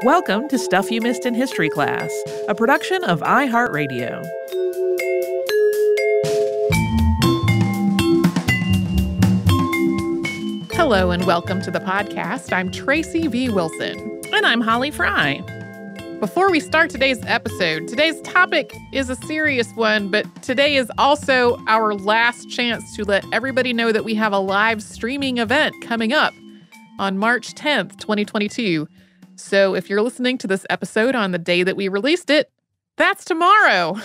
Welcome to Stuff You Missed in History Class, a production of iHeartRadio. Hello and welcome to the podcast. I'm Tracy V. Wilson. And I'm Holly Fry. Before we start today's episode, today's topic is a serious one, but today is also our last chance to let everybody know that we have a live streaming event coming up on March 10th, 2022. So if you're listening to this episode on the day that we released it, that's tomorrow.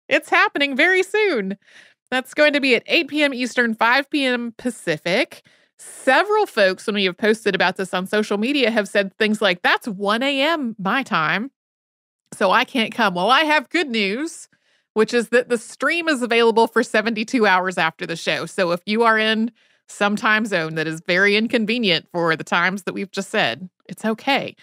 It's happening very soon. That's going to be at 8 p.m. Eastern, 5 p.m. Pacific. Several folks, when we have posted about this on social media, have said things like, that's 1 a.m. my time, so I can't come. Well, I have good news, which is that the stream is available for 72 hours after the show. So if you are in some time zone that is very inconvenient for the times that we've just said, it's okay.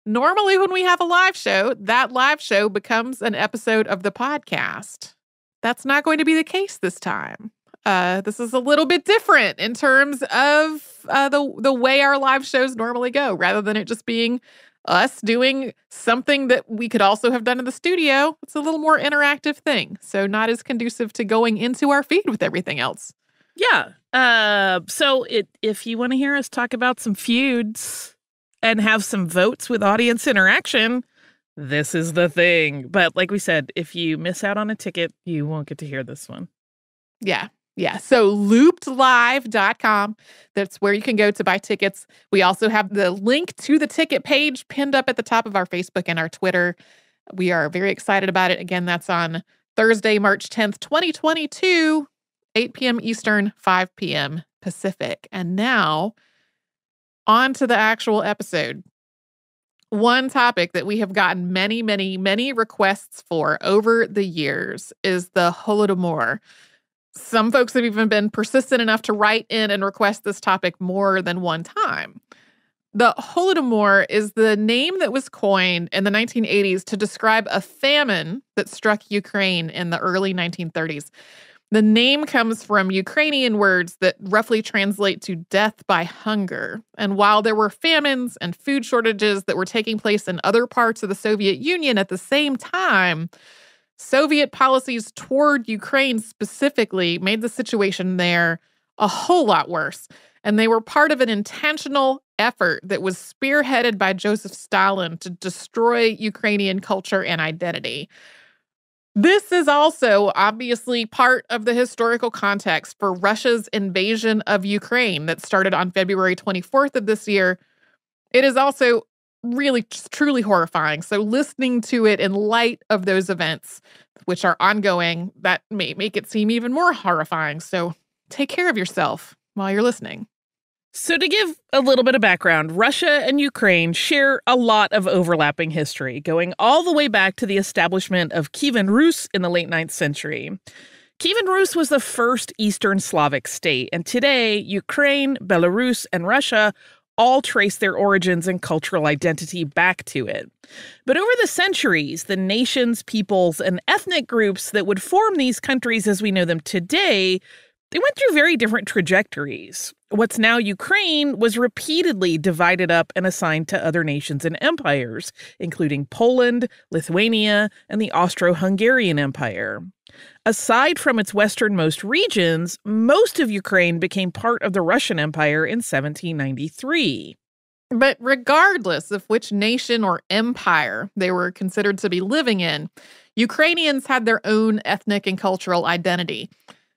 Normally when we have a live show, that live show becomes an episode of the podcast. That's not going to be the case this time. This is a little bit different in terms of the way our live shows normally go, rather than it just being us doing something that we could also have done in the studio. It's a little more interactive thing, so not as conducive to going into our feed with everything else. Yeah. So if you want to hear us talk about some feuds and have some votes with audience interaction, this is the thing. But like we said, if you miss out on a ticket, you won't get to hear this one. Yeah. So loopedlive.com. That's where you can go to buy tickets. We also have the link to the ticket page pinned up at the top of our Facebook and our Twitter. We are very excited about it. Again, that's on Thursday, March 10th, 2022. 8 p.m. Eastern, 5 p.m. Pacific. And now, on to the actual episode. One topic that we have gotten many, many, many requests for over the years is the Holodomor. Some folks have even been persistent enough to write in and request this topic more than one time. The Holodomor is the name that was coined in the 1980s to describe a famine that struck Ukraine in the early 1930s. The name comes from Ukrainian words that roughly translate to death by hunger. And while there were famines and food shortages that were taking place in other parts of the Soviet Union at the same time, Soviet policies toward Ukraine specifically made the situation there a whole lot worse. And they were part of an intentional effort that was spearheaded by Joseph Stalin to destroy Ukrainian culture and identity. This is also obviously part of the historical context for Russia's invasion of Ukraine that started on February 24th of this year. It is also really just truly horrifying. So listening to it in light of those events, which are ongoing, that may make it seem even more horrifying. So take care of yourself while you're listening. So to give a little bit of background, Russia and Ukraine share a lot of overlapping history, going all the way back to the establishment of Kievan Rus in the late 9th century. Kievan Rus was the first Eastern Slavic state, and today Ukraine, Belarus, and Russia all trace their origins and cultural identity back to it. But over the centuries, the nations, peoples, and ethnic groups that would form these countries as we know them today, they went through very different trajectories. What's now Ukraine was repeatedly divided up and assigned to other nations and empires, including Poland, Lithuania, and the Austro-Hungarian Empire. Aside from its westernmost regions, most of Ukraine became part of the Russian Empire in 1793. But regardless of which nation or empire they were considered to be living in, Ukrainians had their own ethnic and cultural identity.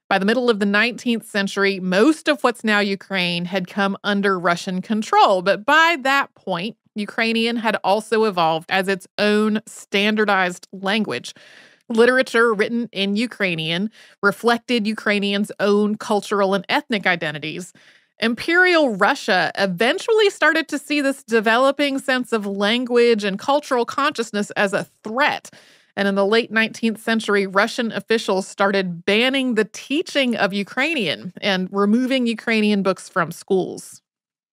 By the middle of the 19th century, most of what's now Ukraine had come under Russian control. But by that point, Ukrainian had also evolved as its own standardized language. Literature written in Ukrainian reflected Ukrainians' own cultural and ethnic identities. Imperial Russia eventually started to see this developing sense of language and cultural consciousness as a threat. And in the late 19th century, Russian officials started banning the teaching of Ukrainian and removing Ukrainian books from schools.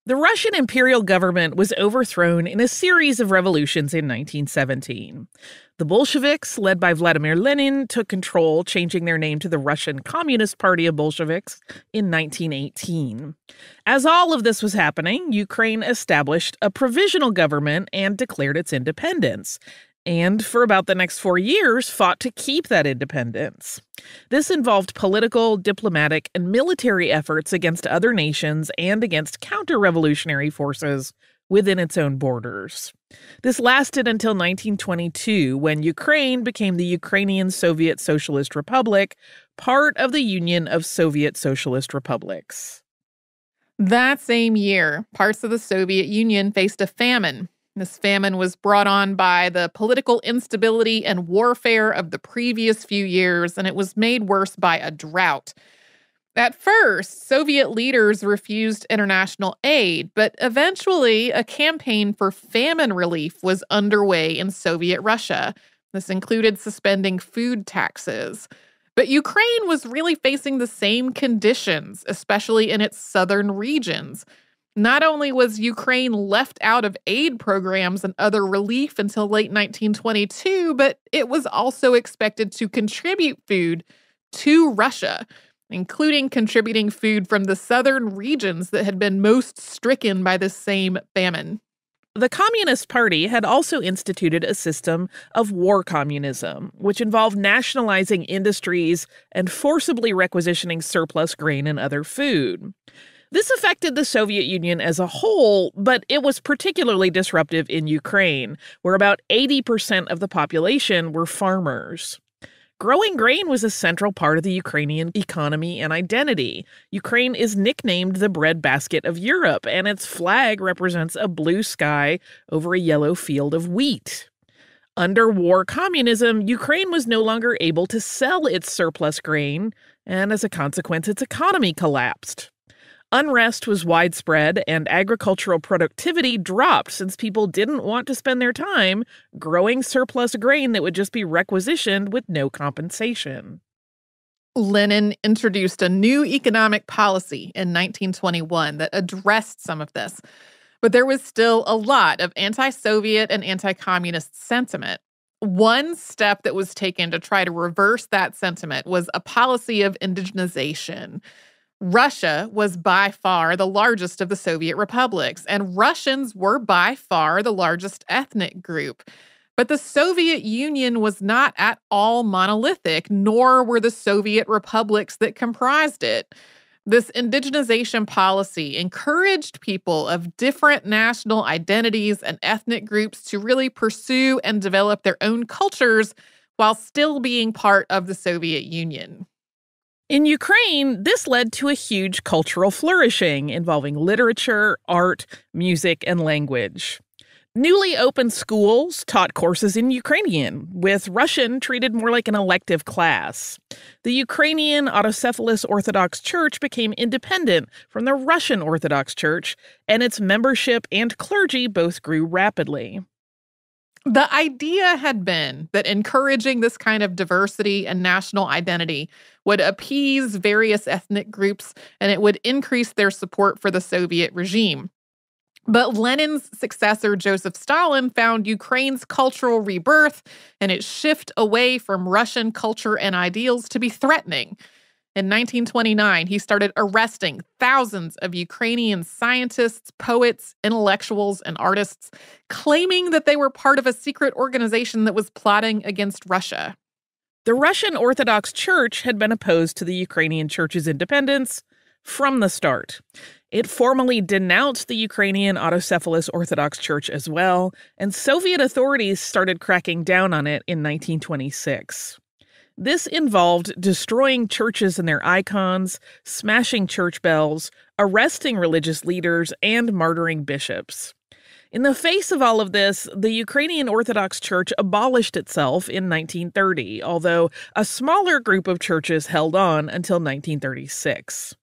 The Russian imperial government was overthrown in a series of revolutions in 1917. The Bolsheviks, led by Vladimir Lenin, took control, changing their name to the Russian Communist Party of Bolsheviks in 1918. As all of this was happening, Ukraine established a provisional government and declared its independence, and for about the next 4 years fought to keep that independence. This involved political, diplomatic, and military efforts against other nations and against counter-revolutionary forces within its own borders. This lasted until 1922, when Ukraine became the Ukrainian Soviet Socialist Republic, part of the Union of Soviet Socialist Republics. That same year, parts of the Soviet Union faced a famine. This famine was brought on by the political instability and warfare of the previous few years, and it was made worse by a drought. At first, Soviet leaders refused international aid, but eventually a campaign for famine relief was underway in Soviet Russia. This included suspending food taxes. But Ukraine was really facing the same conditions, especially in its southern regions. Not only was Ukraine left out of aid programs and other relief until late 1922, but it was also expected to contribute food to Russia, including contributing food from the southern regions that had been most stricken by this same famine. The Communist Party had also instituted a system of war communism, which involved nationalizing industries and forcibly requisitioning surplus grain and other food. This affected the Soviet Union as a whole, but it was particularly disruptive in Ukraine, where about 80% of the population were farmers. Growing grain was a central part of the Ukrainian economy and identity. Ukraine is nicknamed the breadbasket of Europe, and its flag represents a blue sky over a yellow field of wheat. Under war communism, Ukraine was no longer able to sell its surplus grain, and as a consequence, its economy collapsed. Unrest was widespread, and agricultural productivity dropped since people didn't want to spend their time growing surplus grain that would just be requisitioned with no compensation. Lenin introduced a new economic policy in 1921 that addressed some of this, but there was still a lot of anti-Soviet and anti-communist sentiment. One step that was taken to try to reverse that sentiment was a policy of indigenization. Russia was by far the largest of the Soviet republics, and Russians were by far the largest ethnic group. But the Soviet Union was not at all monolithic, nor were the Soviet republics that comprised it. This indigenization policy encouraged people of different national identities and ethnic groups to really pursue and develop their own cultures while still being part of the Soviet Union. In Ukraine, this led to a huge cultural flourishing involving literature, art, music, and language. Newly opened schools taught courses in Ukrainian, with Russian treated more like an elective class. The Ukrainian Autocephalous Orthodox Church became independent from the Russian Orthodox Church, and its membership and clergy both grew rapidly. The idea had been that encouraging this kind of diversity and national identity would appease various ethnic groups, and it would increase their support for the Soviet regime. But Lenin's successor, Joseph Stalin, found Ukraine's cultural rebirth and its shift away from Russian culture and ideals to be threatening. In 1929, he started arresting thousands of Ukrainian scientists, poets, intellectuals, and artists, claiming that they were part of a secret organization that was plotting against Russia. The Russian Orthodox Church had been opposed to the Ukrainian Church's independence from the start. It formally denounced the Ukrainian Autocephalous Orthodox Church as well, and Soviet authorities started cracking down on it in 1926. This involved destroying churches and their icons, smashing church bells, arresting religious leaders, and martyring bishops. In the face of all of this, the Ukrainian Orthodox Church abolished itself in 1930, although a smaller group of churches held on until 1936.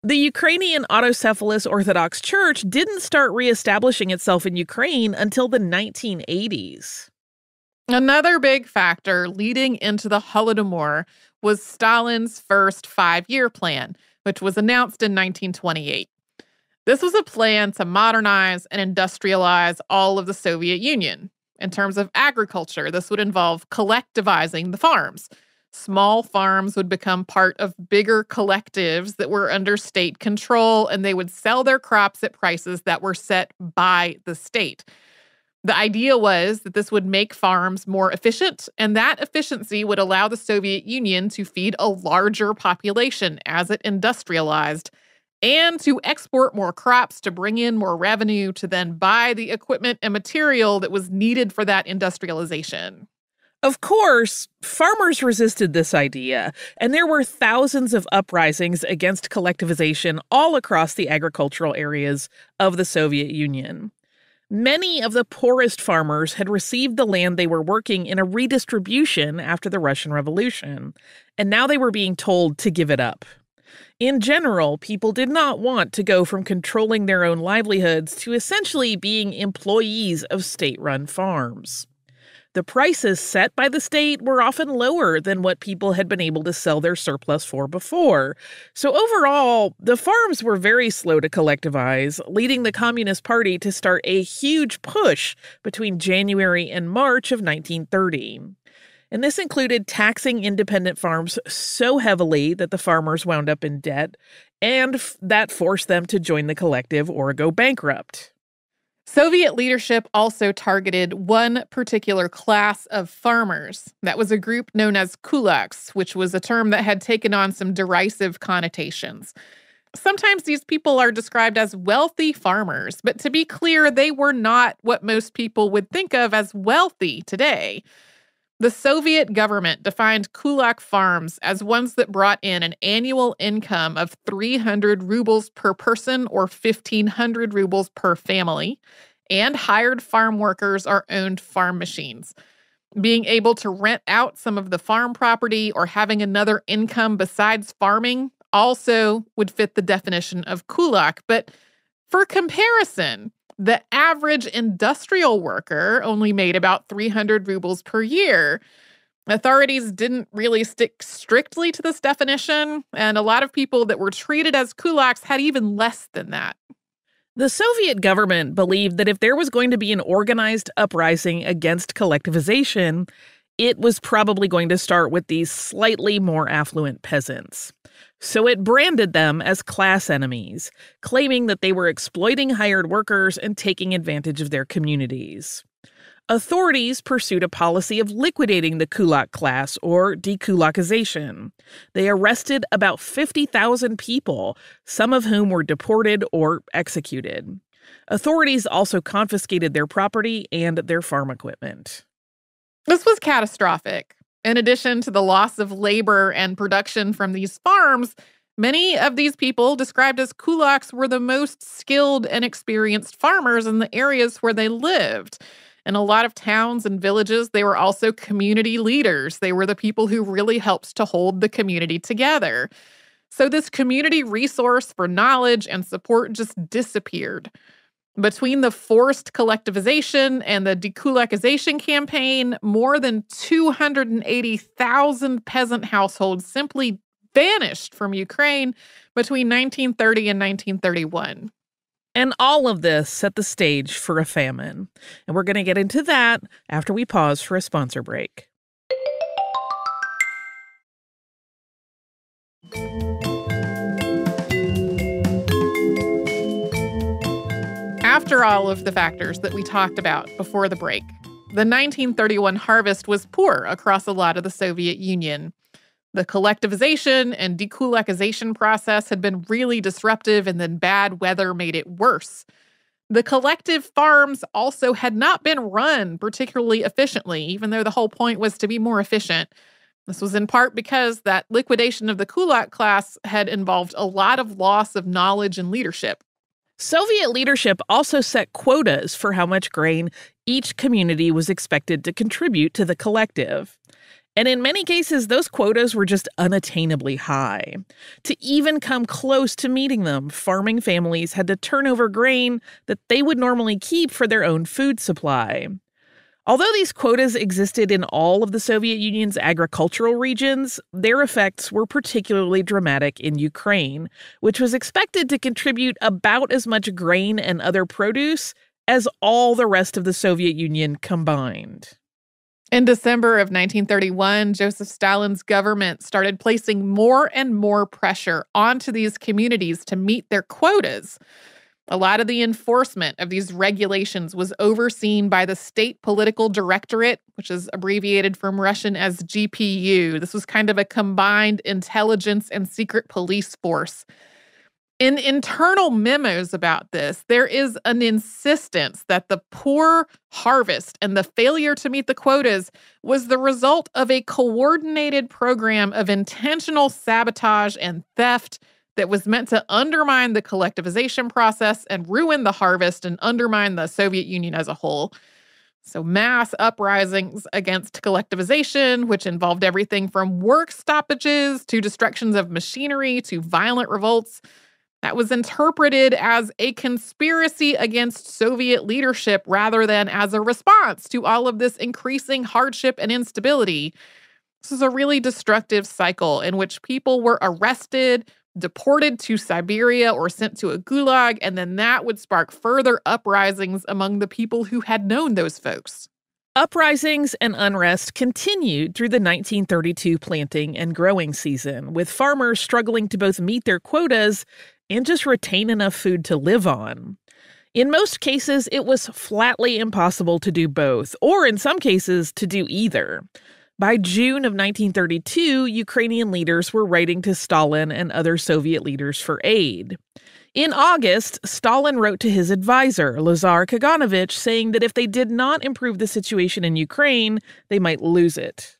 The Ukrainian Autocephalous Orthodox Church didn't start reestablishing itself in Ukraine until the 1980s. Another big factor leading into the Holodomor was Stalin's first 5-year plan, which was announced in 1928. This was a plan to modernize and industrialize all of the Soviet Union. In terms of agriculture, this would involve collectivizing the farms. Small farms would become part of bigger collectives that were under state control, and they would sell their crops at prices that were set by the state. The idea was that this would make farms more efficient, and that efficiency would allow the Soviet Union to feed a larger population as it industrialized, and to export more crops to bring in more revenue to then buy the equipment and material that was needed for that industrialization. Of course, farmers resisted this idea, and there were thousands of uprisings against collectivization all across the agricultural areas of the Soviet Union. Many of the poorest farmers had received the land they were working in a redistribution after the Russian Revolution, and now they were being told to give it up. In general, people did not want to go from controlling their own livelihoods to essentially being employees of state-run farms. The prices set by the state were often lower than what people had been able to sell their surplus for before. So overall, the farms were very slow to collectivize, leading the Communist Party to start a huge push between January and March of 1930. And this included taxing independent farms so heavily that the farmers wound up in debt, and that forced them to join the collective or go bankrupt. Soviet leadership also targeted one particular class of farmers. That was a group known as kulaks, which was a term that had taken on some derisive connotations. Sometimes these people are described as wealthy farmers, but to be clear, they were not what most people would think of as wealthy today. The Soviet government defined kulak farms as ones that brought in an annual income of 300 rubles per person or 1,500 rubles per family, and hired farm workers or owned farm machines. Being able to rent out some of the farm property or having another income besides farming also would fit the definition of kulak. But for comparison, the average industrial worker only made about 300 rubles per year. Authorities didn't really stick strictly to this definition, and a lot of people that were treated as kulaks had even less than that. The Soviet government believed that if there was going to be an organized uprising against collectivization, it was probably going to start with these slightly more affluent peasants. So it branded them as class enemies, claiming that they were exploiting hired workers and taking advantage of their communities. Authorities pursued a policy of liquidating the kulak class, or dekulakization. They arrested about 50,000 people, some of whom were deported or executed. Authorities also confiscated their property and their farm equipment. This was catastrophic. In addition to the loss of labor and production from these farms, many of these people, described as kulaks, were the most skilled and experienced farmers in the areas where they lived. In a lot of towns and villages, they were also community leaders. They were the people who really helped to hold the community together. So this community resource for knowledge and support just disappeared. Between the forced collectivization and the dekulakization campaign, more than 280,000 peasant households simply vanished from Ukraine between 1930 and 1931. And all of this set the stage for a famine. And we're going to get into that after we pause for a sponsor break. After all of the factors that we talked about before the break, the 1931 harvest was poor across a lot of the Soviet Union. The collectivization and dekulakization process had been really disruptive, and then bad weather made it worse. The collective farms also had not been run particularly efficiently, even though the whole point was to be more efficient. This was in part because that liquidation of the kulak class had involved a lot of loss of knowledge and leadership. Soviet leadership also set quotas for how much grain each community was expected to contribute to the collective. And in many cases, those quotas were just unattainably high. To even come close to meeting them, farming families had to turn over grain that they would normally keep for their own food supply. Although these quotas existed in all of the Soviet Union's agricultural regions, their effects were particularly dramatic in Ukraine, which was expected to contribute about as much grain and other produce as all the rest of the Soviet Union combined. In December of 1931, Joseph Stalin's government started placing more and more pressure onto these communities to meet their quotas. A lot of the enforcement of these regulations was overseen by the State Political Directorate, which is abbreviated from Russian as GPU. This was kind of a combined intelligence and secret police force. In internal memos about this, there is an insistence that the poor harvest and the failure to meet the quotas was the result of a coordinated program of intentional sabotage and theft that was meant to undermine the collectivization process and ruin the harvest and undermine the Soviet Union as a whole. So mass uprisings against collectivization, which involved everything from work stoppages to destructions of machinery to violent revolts, that was interpreted as a conspiracy against Soviet leadership rather than as a response to all of this increasing hardship and instability. This is a really destructive cycle in which people were arrested, deported to Siberia or sent to a gulag, and then that would spark further uprisings among the people who had known those folks. Uprisings and unrest continued through the 1932 planting and growing season, with farmers struggling to both meet their quotas and just retain enough food to live on. In most cases, it was flatly impossible to do both, or in some cases, to do either. By June of 1932, Ukrainian leaders were writing to Stalin and other Soviet leaders for aid. In August, Stalin wrote to his advisor, Lazar Kaganovich, saying that if they did not improve the situation in Ukraine, they might lose it.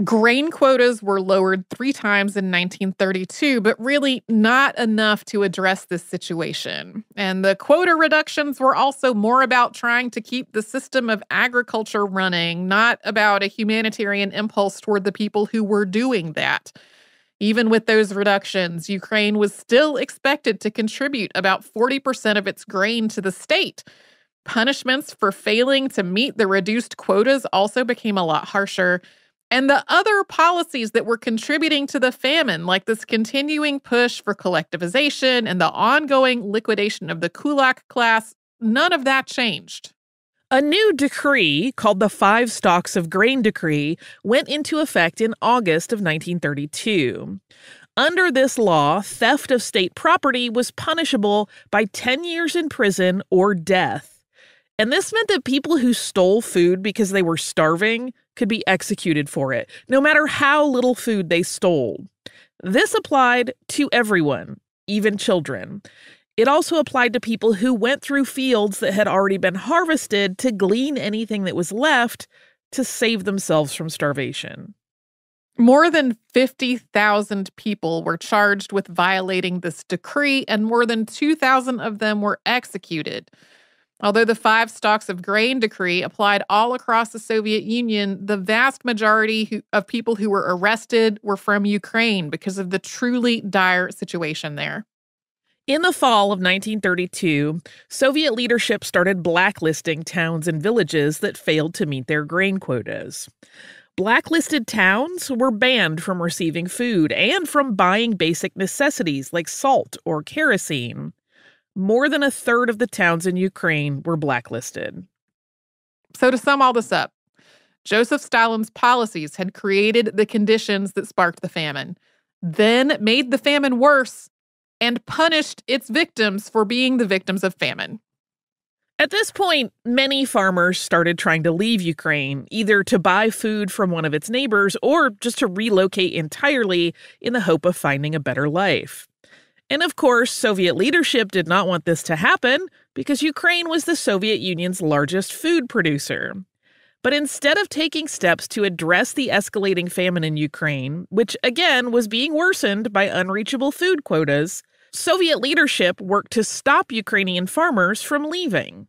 Grain quotas were lowered 3 times in 1932, but really not enough to address this situation. And the quota reductions were also more about trying to keep the system of agriculture running, not about a humanitarian impulse toward the people who were doing that. Even with those reductions, Ukraine was still expected to contribute about 40% of its grain to the state. Punishments for failing to meet the reduced quotas also became a lot harsher. And the other policies that were contributing to the famine, like this continuing push for collectivization and the ongoing liquidation of the kulak class, none of that changed. A new decree, called the 5 Stocks of Grain Decree, went into effect in August of 1932. Under this law, theft of state property was punishable by 10 years in prison or death. And this meant that people who stole food because they were starving could be executed for it, no matter how little food they stole. This applied to everyone, even children. It also applied to people who went through fields that had already been harvested to glean anything that was left to save themselves from starvation. More than 50,000 people were charged with violating this decree, and more than 2,000 of them were executed. Although the 5 Stocks of Grain Decree applied all across the Soviet Union, the vast majority of people who were arrested were from Ukraine because of the truly dire situation there. In the fall of 1932, Soviet leadership started blacklisting towns and villages that failed to meet their grain quotas. Blacklisted towns were banned from receiving food and from buying basic necessities like salt or kerosene. More than a third of the towns in Ukraine were blacklisted. So to sum all this up, Joseph Stalin's policies had created the conditions that sparked the famine, then made the famine worse, and punished its victims for being the victims of famine. At this point, many farmers started trying to leave Ukraine, either to buy food from one of its neighbors or just to relocate entirely in the hope of finding a better life. And of course, Soviet leadership did not want this to happen because Ukraine was the Soviet Union's largest food producer. But instead of taking steps to address the escalating famine in Ukraine, which again was being worsened by unreachable food quotas, Soviet leadership worked to stop Ukrainian farmers from leaving.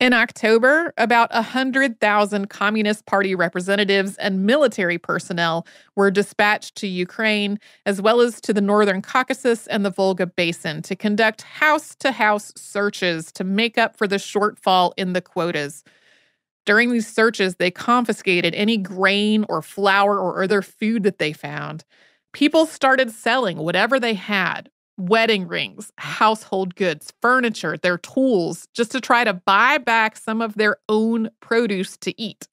In October, about 100,000 Communist Party representatives and military personnel were dispatched to Ukraine, as well as to the Northern Caucasus and the Volga Basin, to conduct house-to-house searches to make up for the shortfall in the quotas. During these searches, they confiscated any grain or flour or other food that they found. People started selling whatever they had: wedding rings, household goods, furniture, their tools, just to try to buy back some of their own produce to eat.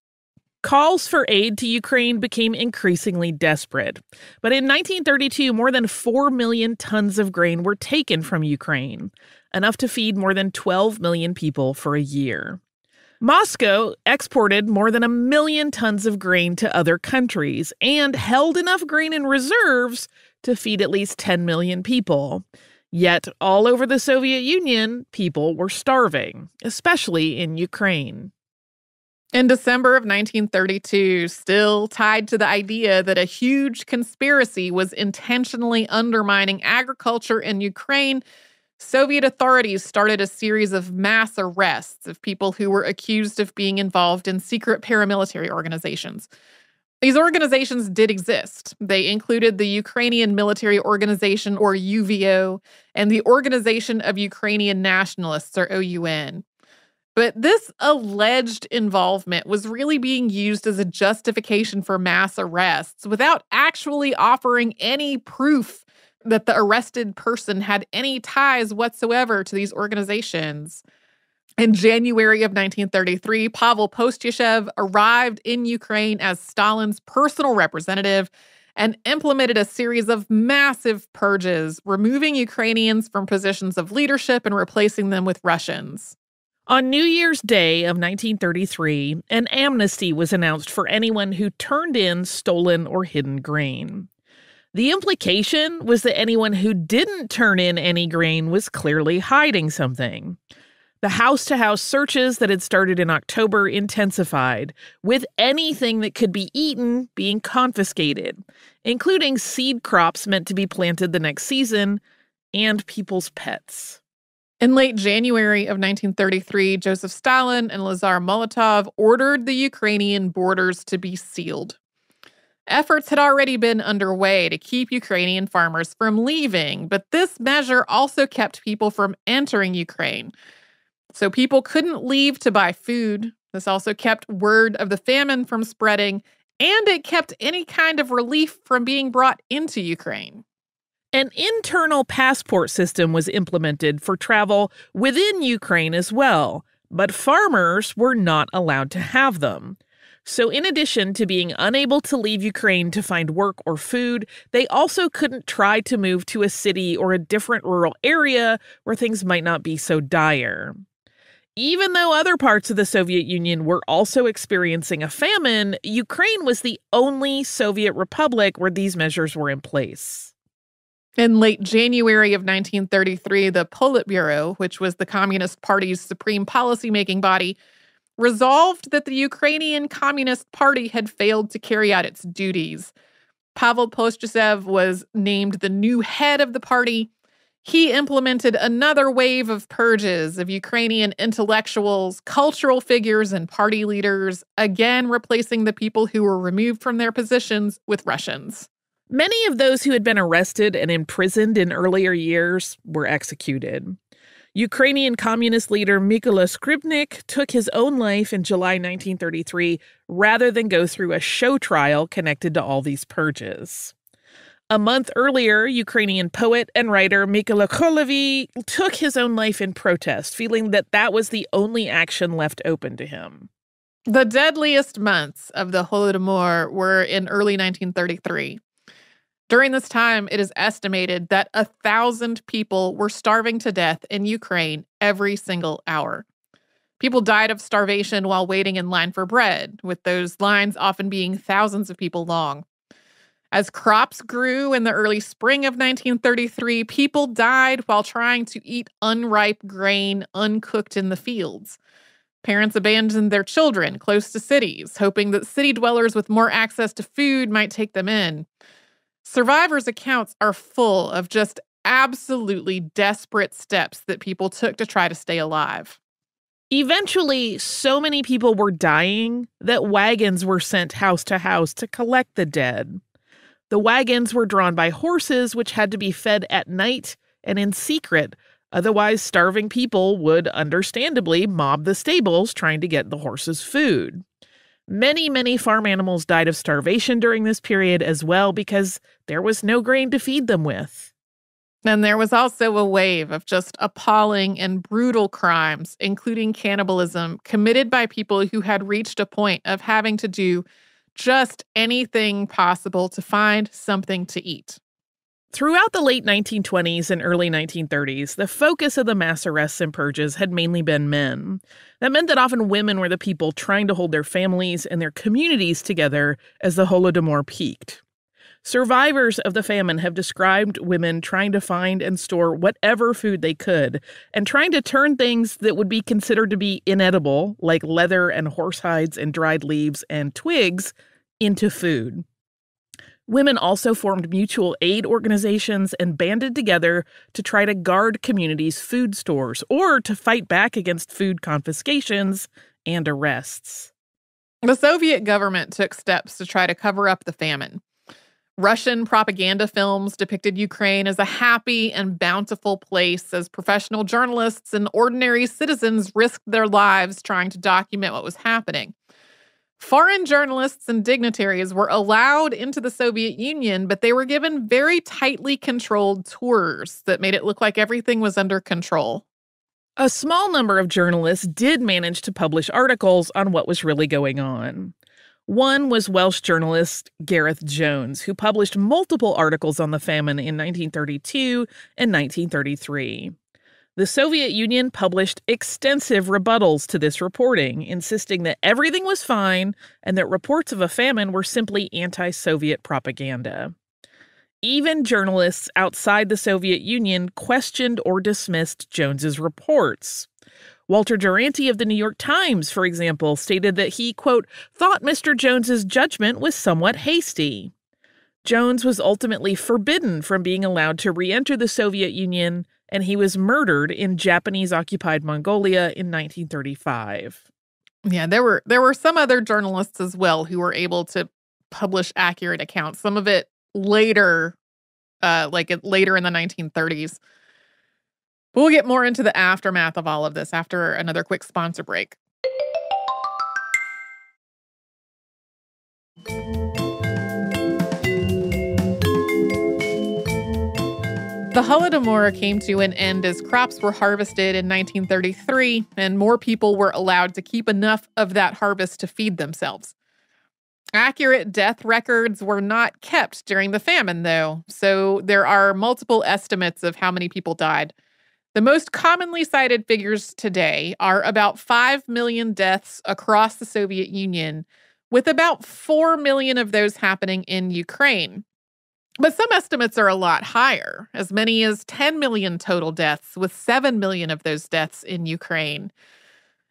Calls for aid to Ukraine became increasingly desperate. But in 1932, more than 4 million tons of grain were taken from Ukraine, enough to feed more than 12 million people for a year. Moscow exported more than 1 million tons of grain to other countries and held enough grain in reserves to feed at least 10 million people. Yet, all over the Soviet Union, people were starving, especially in Ukraine. In December of 1932, still tied to the idea that a huge conspiracy was intentionally undermining agriculture in Ukraine, Soviet authorities started a series of mass arrests of people who were accused of being involved in secret paramilitary organizations. These organizations did exist. They included the Ukrainian Military Organization, or UVO, and the Organization of Ukrainian Nationalists, or OUN. But this alleged involvement was really being used as a justification for mass arrests without actually offering any proof that the arrested person had any ties whatsoever to these organizations. In January of 1933, Pavel Postyshev arrived in Ukraine as Stalin's personal representative and implemented a series of massive purges, removing Ukrainians from positions of leadership and replacing them with Russians. On New Year's Day of 1933, an amnesty was announced for anyone who turned in stolen or hidden grain. The implication was that anyone who didn't turn in any grain was clearly hiding something. The house-to-house searches that had started in October intensified, with anything that could be eaten being confiscated, including seed crops meant to be planted the next season, and people's pets. In late January of 1933, Joseph Stalin and Lazar Molotov ordered the Ukrainian borders to be sealed. Efforts had already been underway to keep Ukrainian farmers from leaving, but this measure also kept people from entering Ukraine. So people couldn't leave to buy food. This also kept word of the famine from spreading, and it kept any kind of relief from being brought into Ukraine. An internal passport system was implemented for travel within Ukraine as well, but farmers were not allowed to have them. So in addition to being unable to leave Ukraine to find work or food, they also couldn't try to move to a city or a different rural area where things might not be so dire. Even though other parts of the Soviet Union were also experiencing a famine, Ukraine was the only Soviet republic where these measures were in place. In late January of 1933, the Politburo, which was the Communist Party's supreme policymaking body, resolved that the Ukrainian Communist Party had failed to carry out its duties. Pavel Postyshev was named the new head of the party. He implemented another wave of purges of Ukrainian intellectuals, cultural figures, and party leaders, again replacing the people who were removed from their positions with Russians. Many of those who had been arrested and imprisoned in earlier years were executed. Ukrainian communist leader Mykola Skripnik took his own life in July 1933 rather than go through a show trial connected to all these purges. A month earlier, Ukrainian poet and writer Mykola Kolovy took his own life in protest, feeling that that was the only action left open to him. The deadliest months of the Holodomor were in early 1933. During this time, it is estimated that 1,000 people were starving to death in Ukraine every single hour. People died of starvation while waiting in line for bread, with those lines often being thousands of people long. As crops grew in the early spring of 1933, people died while trying to eat unripe grain uncooked in the fields. Parents abandoned their children close to cities, hoping that city dwellers with more access to food might take them in. Survivors' accounts are full of just absolutely desperate steps that people took to try to stay alive. Eventually, so many people were dying that wagons were sent house to house to collect the dead. The wagons were drawn by horses, which had to be fed at night and in secret, Otherwise, starving people would understandably mob the stables trying to get the horses food. Many, many farm animals died of starvation during this period as well because there was no grain to feed them with. And there was also a wave of just appalling and brutal crimes, including cannibalism, committed by people who had reached a point of having to do just anything possible to find something to eat. Throughout the late 1920s and early 1930s, the focus of the mass arrests and purges had mainly been men. That meant that often women were the people trying to hold their families and their communities together as the Holodomor peaked. Survivors of the famine have described women trying to find and store whatever food they could, and trying to turn things that would be considered to be inedible, like leather and horse hides and dried leaves and twigs, into food. Women also formed mutual aid organizations and banded together to try to guard communities' food stores or to fight back against food confiscations and arrests. The Soviet government took steps to try to cover up the famine. Russian propaganda films depicted Ukraine as a happy and bountiful place as professional journalists and ordinary citizens risked their lives trying to document what was happening. Foreign journalists and dignitaries were allowed into the Soviet Union, but they were given very tightly controlled tours that made it look like everything was under control. A small number of journalists did manage to publish articles on what was really going on. One was Welsh journalist Gareth Jones, who published multiple articles on the famine in 1932 and 1933. The Soviet Union published extensive rebuttals to this reporting, insisting that everything was fine and that reports of a famine were simply anti-Soviet propaganda. Even journalists outside the Soviet Union questioned or dismissed Jones's reports. Walter Duranty of the New York Times, for example, stated that he, quote, thought Mr. Jones's judgment was somewhat hasty. Jones was ultimately forbidden from being allowed to re-enter the Soviet Union, and he was murdered in Japanese-occupied Mongolia in 1935. Yeah, there were some other journalists as well who were able to publish accurate accounts. Some of it later, later in the 1930s. But we'll get more into the aftermath of all of this after another quick sponsor break. The Holodomor came to an end as crops were harvested in 1933, and more people were allowed to keep enough of that harvest to feed themselves. Accurate death records were not kept during the famine, though, so there are multiple estimates of how many people died. The most commonly cited figures today are about 5 million deaths across the Soviet Union, with about 4 million of those happening in Ukraine. But some estimates are a lot higher, as many as 10 million total deaths, with 7 million of those deaths in Ukraine.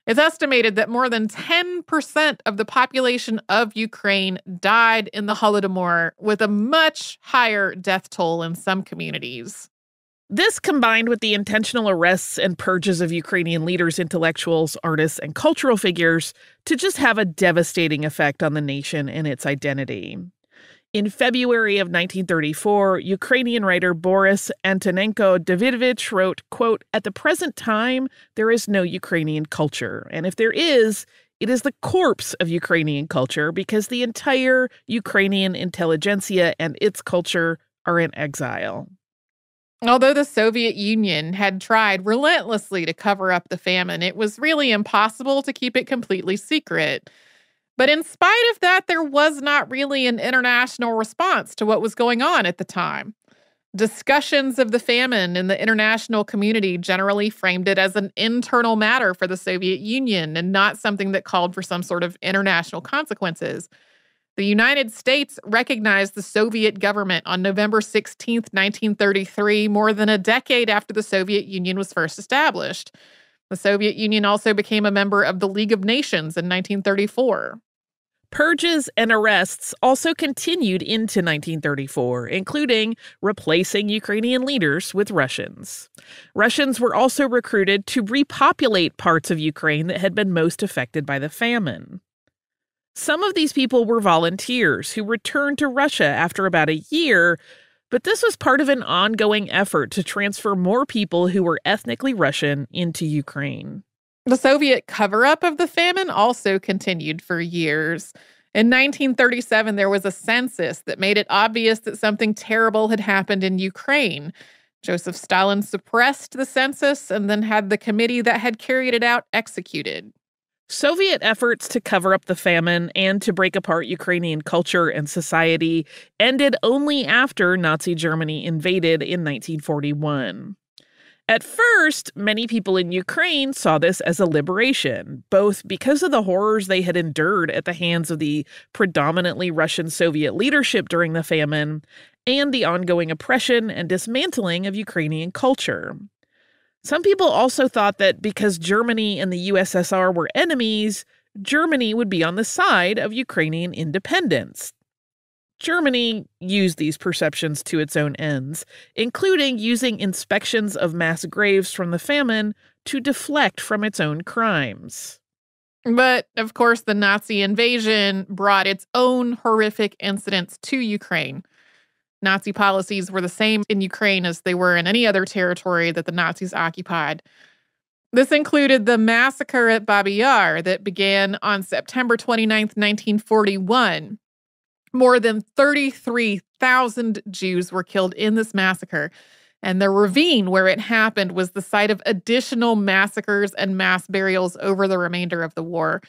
It's estimated that more than 10% of the population of Ukraine died in the Holodomor, with a much higher death toll in some communities. This, combined with the intentional arrests and purges of Ukrainian leaders, intellectuals, artists, and cultural figures, to just have a devastating effect on the nation and its identity. In February of 1934, Ukrainian writer Boris Antonenko-Davidovich wrote, quote, "At the present time, there is no Ukrainian culture. And if there is, it is the corpse of Ukrainian culture because the entire Ukrainian intelligentsia and its culture are in exile." Although the Soviet Union had tried relentlessly to cover up the famine, it was really impossible to keep it completely secret. But in spite of that, there was not really an international response to what was going on at the time. Discussions of the famine in the international community generally framed it as an internal matter for the Soviet Union and not something that called for some sort of international consequences. The United States recognized the Soviet government on November 16, 1933, more than a decade after the Soviet Union was first established. The Soviet Union also became a member of the League of Nations in 1934. Purges and arrests also continued into 1934, including replacing Ukrainian leaders with Russians. Russians were also recruited to repopulate parts of Ukraine that had been most affected by the famine. Some of these people were volunteers who returned to Russia after about a year, But this was part of an ongoing effort to transfer more people who were ethnically Russian into Ukraine. The Soviet cover-up of the famine also continued for years. In 1937, there was a census that made it obvious that something terrible had happened in Ukraine. Joseph Stalin suppressed the census and then had the committee that had carried it out executed. Soviet efforts to cover up the famine and to break apart Ukrainian culture and society ended only after Nazi Germany invaded in 1941. At first, many people in Ukraine saw this as a liberation, both because of the horrors they had endured at the hands of the predominantly Russian Soviet leadership during the famine, and the ongoing oppression and dismantling of Ukrainian culture. Some people also thought that because Germany and the USSR were enemies, Germany would be on the side of Ukrainian independence. Germany used these perceptions to its own ends, including using inspections of mass graves from the famine to deflect from its own crimes. But, of course, the Nazi invasion brought its own horrific incidents to Ukraine. Nazi policies were the same in Ukraine as they were in any other territory that the Nazis occupied. This included the massacre at Babi Yar that began on September 29th, 1941. More than 33,000 Jews were killed in this massacre, and the ravine where it happened was the site of additional massacres and mass burials over the remainder of the war.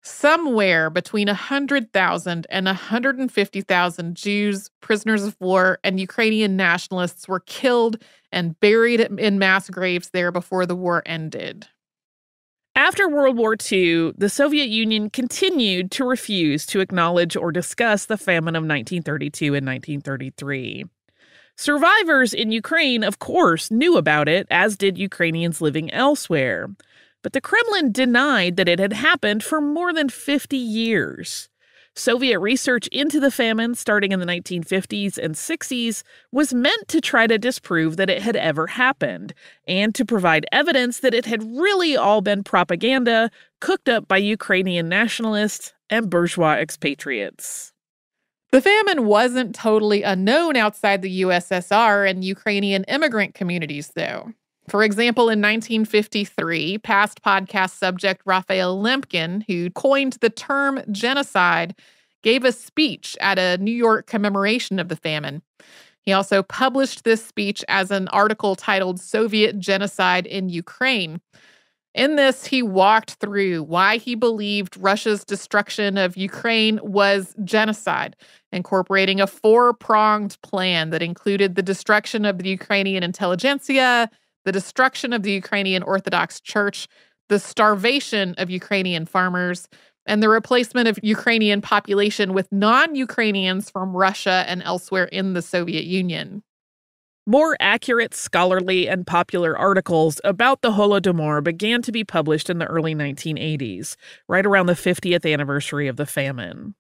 Somewhere between 100,000 and 150,000 Jews, prisoners of war, and Ukrainian nationalists were killed and buried in mass graves there before the war ended. After World War II, the Soviet Union continued to refuse to acknowledge or discuss the famine of 1932 and 1933. Survivors in Ukraine, of course, knew about it, as did Ukrainians living elsewhere. But the Kremlin denied that it had happened for more than 50 years. Soviet research into the famine, starting in the 1950s and 60s, was meant to try to disprove that it had ever happened, and to provide evidence that it had really all been propaganda cooked up by Ukrainian nationalists and bourgeois expatriates. The famine wasn't totally unknown outside the USSR and Ukrainian immigrant communities, though. For example, in 1953, past podcast subject Raphael Lemkin, who coined the term genocide, gave a speech at a New York commemoration of the famine. He also published this speech as an article titled Soviet Genocide in Ukraine. In this, he walked through why he believed Russia's destruction of Ukraine was genocide, incorporating a four-pronged plan that included the destruction of the Ukrainian intelligentsia, the destruction of the Ukrainian Orthodox Church, the starvation of Ukrainian farmers, and the replacement of Ukrainian population with non-Ukrainians from Russia and elsewhere in the Soviet Union. More accurate scholarly and popular articles about the Holodomor began to be published in the early 1980s, right around the 50th anniversary of the famine.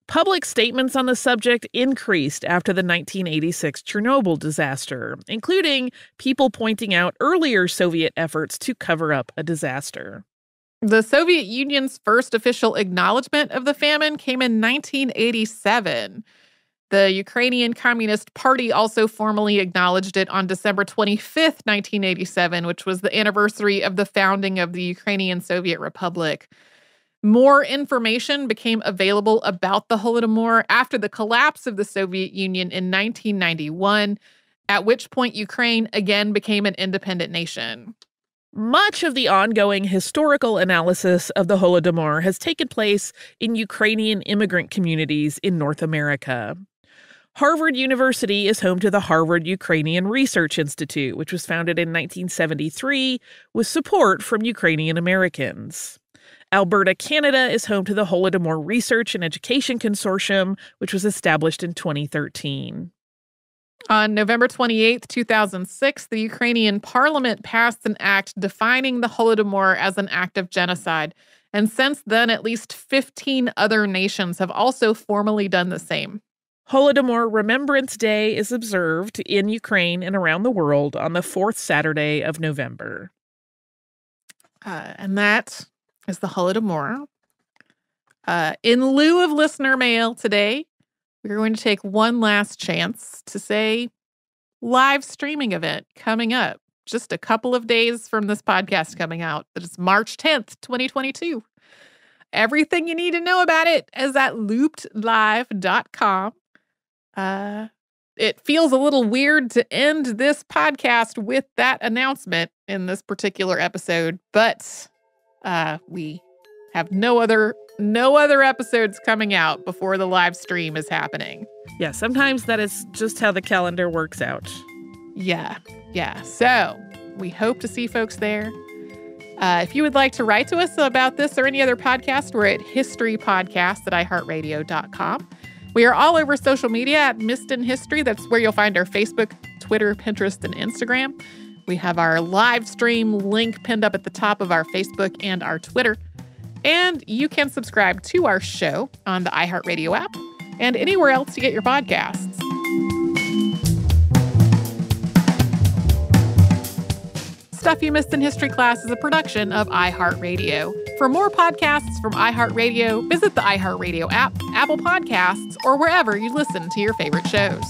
Public statements on the subject increased after the 1986 Chernobyl disaster, including people pointing out earlier Soviet efforts to cover up a disaster. The Soviet Union's first official acknowledgement of the famine came in 1987. The Ukrainian Communist Party also formally acknowledged it on December 25th, 1987, which was the anniversary of the founding of the Ukrainian Soviet Republic. More information became available about the Holodomor after the collapse of the Soviet Union in 1991, at which point Ukraine again became an independent nation. Much of the ongoing historical analysis of the Holodomor has taken place in Ukrainian immigrant communities in North America. Harvard University is home to the Harvard Ukrainian Research Institute, which was founded in 1973 with support from Ukrainian Americans. Alberta, Canada is home to the Holodomor Research and Education Consortium, which was established in 2013. On November 28, 2006, the Ukrainian parliament passed an act defining the Holodomor as an act of genocide. And since then, at least 15 other nations have also formally done the same. Holodomor Remembrance Day is observed in Ukraine and around the world on the fourth Saturday of November. And that is the Holodomor. In lieu of listener mail today, we're going to take one last chance to say live streaming event coming up just a couple of days from this podcast coming out. That is March 10th, 2022. Everything you need to know about it is at loopedlive.com. It feels a little weird to end this podcast with that announcement in this particular episode, but we have no other episodes coming out before the live stream is happening. Yeah, sometimes that is just how the calendar works out. Yeah. So we hope to see folks there. If you would like to write to us about this or any other podcast, we're at historypodcast@iheartradio.com. We are all over social media at Missed in History. That's where you'll find our Facebook, Twitter, Pinterest, and Instagram. We have our live stream link pinned up at the top of our Facebook and our Twitter. And you can subscribe to our show on the iHeartRadio app and anywhere else you get your podcasts. Stuff You Missed in History Class is a production of iHeartRadio. For more podcasts from iHeartRadio, visit the iHeartRadio app, Apple Podcasts, or wherever you listen to your favorite shows.